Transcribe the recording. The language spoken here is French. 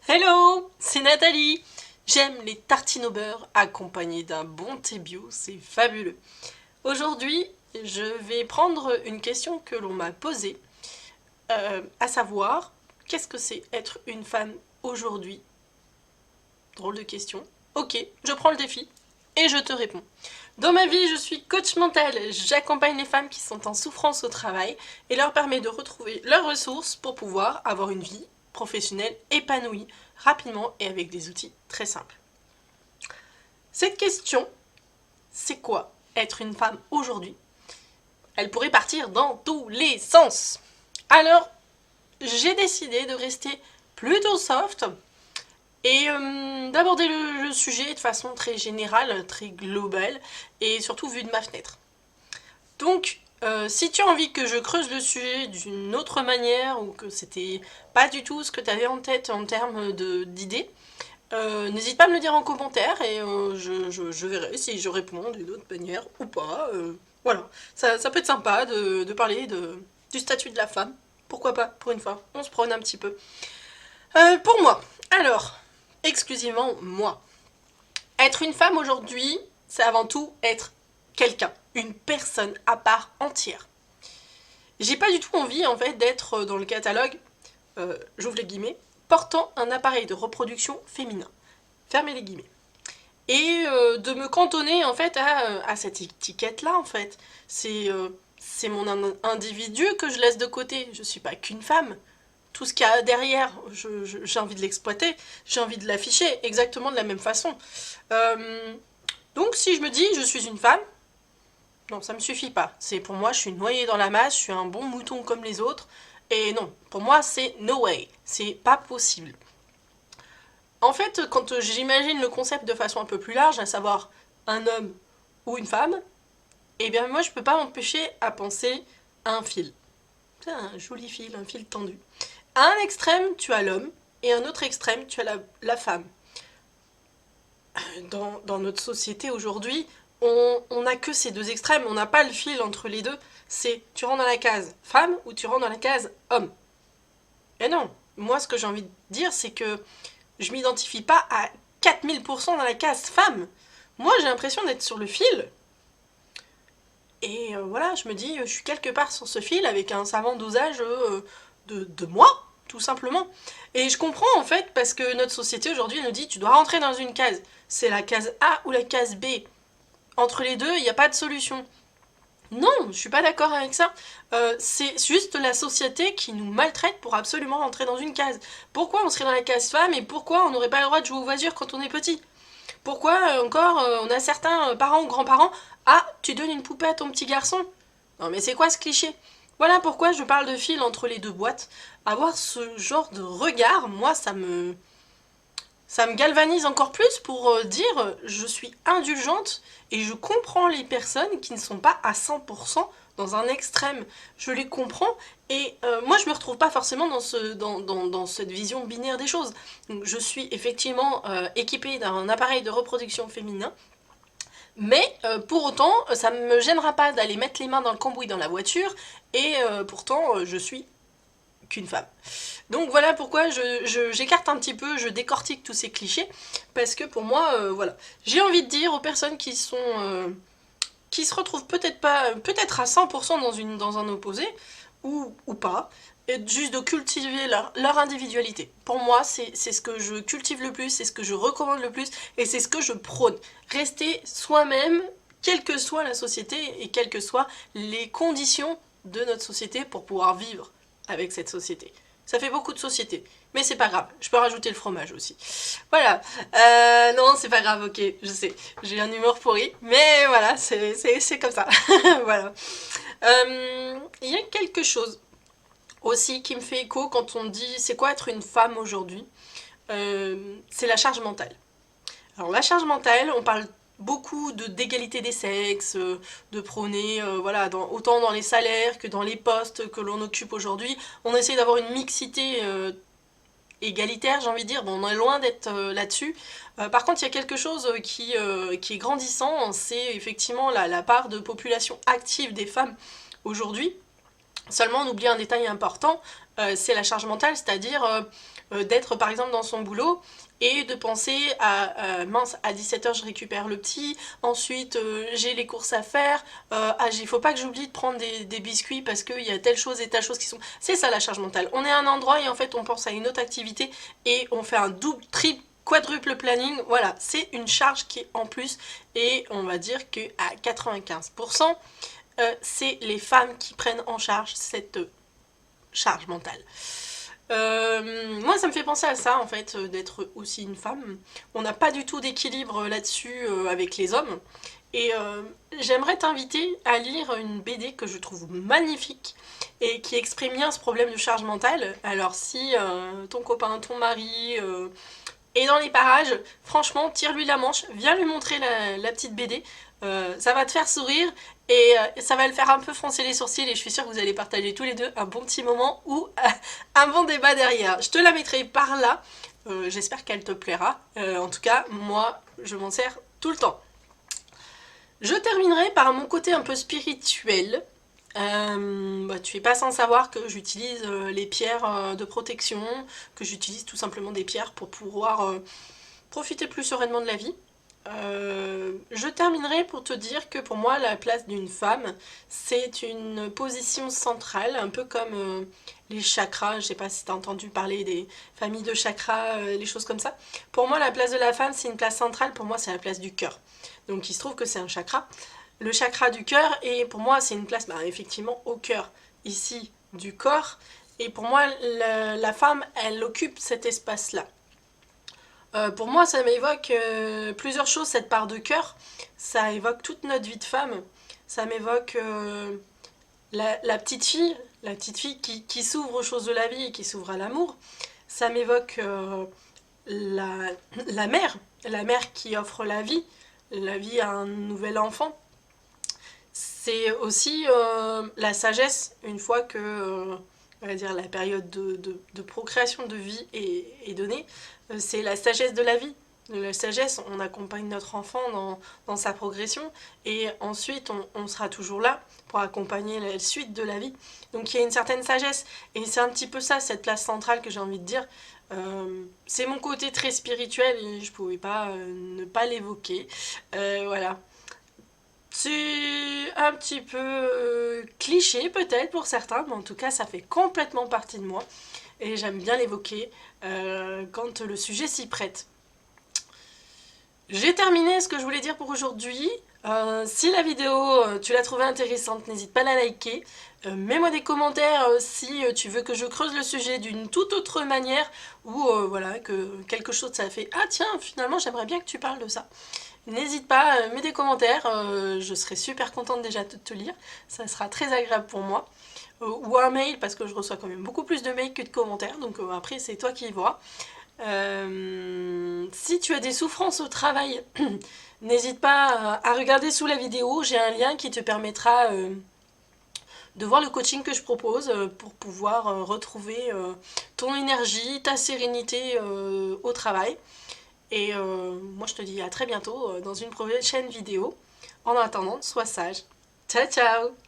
Hello, c'est Nathalie. J'aime les tartines au beurre accompagnées d'un bon thé bio, c'est fabuleux. Aujourd'hui, je vais prendre une question que l'on m'a posée, à savoir, qu'est-ce que c'est être une femme aujourd'hui? Drôle de question. Ok, je prends le défi et je te réponds. Dans ma vie, je suis coach mental. J'accompagne les femmes qui sont en souffrance au travail et leur permets de retrouver leurs ressources pour pouvoir avoir une vie professionnelle épanouie rapidement et avec des outils très simples. Cette question, c'est quoi être une femme aujourd'hui? Elle pourrait partir dans tous les sens. Alors, j'ai décidé de rester plutôt soft et d'aborder le sujet de façon très générale, très globale et surtout vu de ma fenêtre. Donc, si tu as envie que je creuse le sujet d'une autre manière ou que c'était pas du tout ce que tu avais en tête en termes d'idées, n'hésite pas à me le dire en commentaire et je verrai si je réponds d'une autre manière ou pas. Voilà, ça peut être sympa de parler du statut de la femme. Pourquoi pas, pour une fois, on se prône un petit peu. Pour moi, alors, exclusivement moi. Être une femme aujourd'hui, c'est avant tout être quelqu'un, une personne à part entière. J'ai pas du tout envie en fait d'être dans le catalogue, j'ouvre les guillemets, portant un appareil de reproduction féminin. Fermez les guillemets. Et de me cantonner en fait à cette étiquette là en fait. C'est mon individu que je laisse de côté. Je suis pas qu'une femme. Tout ce qu'il y a derrière, j'ai envie de l'exploiter, j'ai envie de l'afficher exactement de la même façon. Euh, donc si je me dis je suis une femme, non, ça me suffit pas. C'est pour moi, je suis noyée dans la masse, je suis un bon mouton comme les autres. Et non, pour moi, c'est no way. C'est pas possible. En fait, quand j'imagine le concept de façon un peu plus large, à savoir un homme ou une femme, eh bien moi je peux pas m'empêcher à penser à un fil. C'est un joli fil, un fil tendu. À un extrême, tu as l'homme, et à un autre extrême, tu as la femme. Dans notre société aujourd'hui, on n'a que ces deux extrêmes, on n'a pas le fil entre les deux. C'est tu rentres dans la case femme ou tu rentres dans la case homme. Et non, moi ce que j'ai envie de dire, c'est que je m'identifie pas à 4000% dans la case femme. Moi j'ai l'impression d'être sur le fil. Et voilà, je me dis, je suis quelque part sur ce fil avec un savant dosage de moi, tout simplement. Et je comprends en fait, parce que notre société aujourd'hui nous dit, tu dois rentrer dans une case. C'est la case A ou la case B. Entre les deux, il n'y a pas de solution. Non, je suis pas d'accord avec ça. C'est juste la société qui nous maltraite pour absolument rentrer dans une case. Pourquoi on serait dans la case femme et pourquoi on n'aurait pas le droit de jouer aux voitures quand on est petit? Pourquoi encore on a certains parents ou grands-parents, ah, tu donnes une poupée à ton petit garçon? Non mais c'est quoi ce cliché? Voilà pourquoi je parle de fil entre les deux boîtes. Avoir ce genre de regard, moi ça me galvanise encore plus pour dire je suis indulgente et je comprends les personnes qui ne sont pas à 100% dans un extrême. Je les comprends et moi je me retrouve pas forcément dans cette vision binaire des choses. Donc, je suis effectivement équipée d'un appareil de reproduction féminin, mais pour autant ça ne me gênera pas d'aller mettre les mains dans le cambouis dans la voiture et pourtant je suis qu'une femme. Donc voilà pourquoi j'écarte un petit peu, je décortique tous ces clichés, parce que pour moi, voilà. J'ai envie de dire aux personnes qui se retrouvent peut-être pas, peut-être à 100% dans un opposé, ou pas, et juste de cultiver leur individualité. Pour moi, c'est ce que je cultive le plus, c'est ce que je recommande le plus, et c'est ce que je prône. Rester soi-même, quelle que soit la société, et quelles que soient les conditions de notre société pour pouvoir vivre avec cette société. Ça fait beaucoup de sociétés. Mais c'est pas grave, je peux rajouter le fromage aussi. Voilà. Non, c'est pas grave, ok, je sais. J'ai un humour pourri, mais voilà, c'est comme ça. Voilà. Il y a quelque chose aussi qui me fait écho quand on dit c'est quoi être une femme aujourd'hui. C'est la charge mentale. Alors la charge mentale, on parle beaucoup d'égalité des sexes, de prôner, voilà, autant dans les salaires que dans les postes que l'on occupe aujourd'hui. On essaie d'avoir une mixité égalitaire, j'ai envie de dire. Bon, on est loin d'être là-dessus. Par contre, il y a quelque chose qui est grandissant, c'est effectivement la part de population active des femmes aujourd'hui. Seulement, on oublie un détail important, c'est la charge mentale, c'est-à-dire d'être par exemple dans son boulot et de penser à mince, à 17h je récupère le petit, ensuite j'ai les courses à faire, il faut pas que j'oublie de prendre des biscuits parce qu'il y a telle chose et telle chose qui sont... C'est ça la charge mentale. On est à un endroit et en fait on pense à une autre activité et on fait un double, triple, quadruple planning. Voilà, c'est une charge qui est en plus et on va dire qu'à 95%, c'est les femmes qui prennent en charge cette charge mentale. Moi ça me fait penser à ça en fait, d'être aussi une femme. On n'a pas du tout d'équilibre là-dessus avec les hommes. Et j'aimerais t'inviter à lire une BD que je trouve magnifique et qui exprime bien ce problème de charge mentale. Alors si ton copain, ton mari est dans les parages, franchement tire-lui la manche, viens lui montrer la petite BD. Ça va te faire sourire et ça va le faire un peu froncer les sourcils et je suis sûre que vous allez partager tous les deux un bon petit moment ou un bon débat derrière. Je te la mettrai par là, j'espère qu'elle te plaira. En tout cas, moi, je m'en sers tout le temps. Je terminerai par mon côté un peu spirituel. Tu es pas sans savoir que j'utilise les pierres de protection, que j'utilise tout simplement des pierres pour pouvoir profiter plus sereinement de la vie. Je terminerai pour te dire que pour moi la place d'une femme c'est une position centrale, un peu comme les chakras. Je sais pas si tu as entendu parler des familles de chakras, les choses comme ça. Pour moi la place de la femme c'est une place centrale, pour moi c'est la place du cœur. Donc il se trouve que c'est un chakra, le chakra du cœur, et pour moi c'est une place effectivement au cœur ici du corps, et pour moi la femme elle occupe cet espace là. Pour moi, ça m'évoque plusieurs choses, cette part de cœur. Ça évoque toute notre vie de femme. Ça m'évoque la petite fille qui s'ouvre aux choses de la vie et qui s'ouvre à l'amour. Ça m'évoque la mère qui offre la vie à un nouvel enfant. C'est aussi la sagesse, une fois que on va dire la période de procréation de vie est donnée. C'est la sagesse de la vie. La sagesse, on accompagne notre enfant dans sa progression et ensuite on sera toujours là pour accompagner la suite de la vie. Donc il y a une certaine sagesse et c'est un petit peu ça, cette place centrale que j'ai envie de dire. C'est mon côté très spirituel et je pouvais pas ne pas l'évoquer. Voilà. C'est un petit peu cliché peut-être pour certains, mais en tout cas ça fait complètement partie de moi et j'aime bien l'évoquer quand le sujet s'y prête. J'ai terminé ce que je voulais dire pour aujourd'hui. Si la vidéo tu l'as trouvée intéressante, n'hésite pas à la liker. Mets-moi des commentaires si tu veux que je creuse le sujet d'une toute autre manière ou voilà, que quelque chose ça fait « Ah tiens, finalement j'aimerais bien que tu parles de ça ». N'hésite pas, mets des commentaires, je serai super contente déjà de te lire, ça sera très agréable pour moi. Ou un mail, parce que je reçois quand même beaucoup plus de mails que de commentaires, donc après c'est toi qui vois. Si tu as des souffrances au travail, n'hésite pas à regarder sous la vidéo, j'ai un lien qui te permettra de voir le coaching que je propose pour pouvoir retrouver ton énergie, ta sérénité au travail. Et moi je te dis à très bientôt dans une prochaine vidéo. En attendant, sois sage. Ciao ciao!